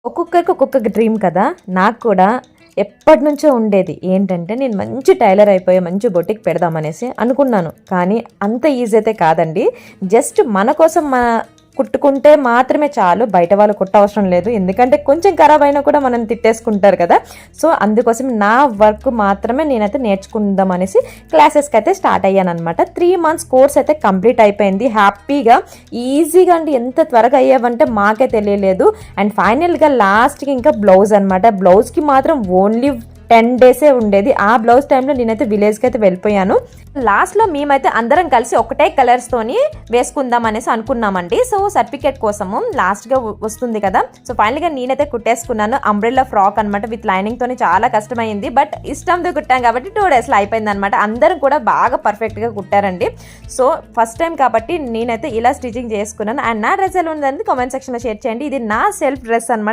ఒక్కొక్కరికి ఒక్కొక్క డ్రీమ్ కదా. నాకు కూడా ఎప్పటి నుంచో ఉండేది ఏంటంటే నేను మంచి టైలర్ అయిపోయి మంచి బొటిక్ పెడదామనేసి అనుకున్నాను. కానీ అంత ఈజీ అయితే కాదండి. జస్ట్ మన కోసం కుట్టుకుంటే మాత్రమే చాలు, బయట వాళ్ళు కుట్టవసరం లేదు. ఎందుకంటే కొంచెం ఖరాబ్ అయినా కూడా మనం తిట్టేసుకుంటారు కదా. సో అందుకోసం నా వర్క్ మాత్రమే నేనైతే నేర్చుకుందాం అనేసి క్లాసెస్కి అయితే స్టార్ట్ అయ్యాను అనమాట. 3 months కోర్స్ అయితే కంప్లీట్ అయిపోయింది హ్యాపీగా, ఈజీగా అండి. ఎంత త్వరగా అయ్యావంటే మాకే తెలియలేదు. అండ్ ఫైనల్గా లాస్ట్కి ఇంకా బ్లౌజ్ అనమాట. బ్లౌజ్కి మాత్రం ఓన్లీ 10 days ఉండేది. ఆ బ్లౌజ్ టైంలో నేనైతే విలేజ్కి అయితే వెళ్ళిపోయాను. లాస్ట్లో మేమైతే అందరం కలిసి ఒకటే కలర్స్తోని వేసుకుందాం అనేసి అనుకున్నామండి. సో సర్టిఫికేట్ కోసము లాస్ట్గా వస్తుంది కదా. సో ఫైనల్గా నేనైతే కుట్టేసుకున్నాను. అంబ్రెల్లా ఫ్రాక్ అనమాట, విత్ లైనింగ్తోని. చాలా కష్టమైంది, బట్ ఇష్టంతో కుట్టాం కాబట్టి 2 daysలో అయిపోయింది అనమాట. అందరం కూడా బాగా పర్ఫెక్ట్గా కుట్టారండి. సో ఫస్ట్ టైం కాబట్టి నేనైతే ఇలా స్టిచింగ్ చేసుకున్నాను. అండ్ నా డ్రెస్ ఎలా ఉందని కామెంట్ సెక్షన్లో షేర్ చేయండి. ఇది నా సెల్ఫ్ డ్రెస్ అనమాట.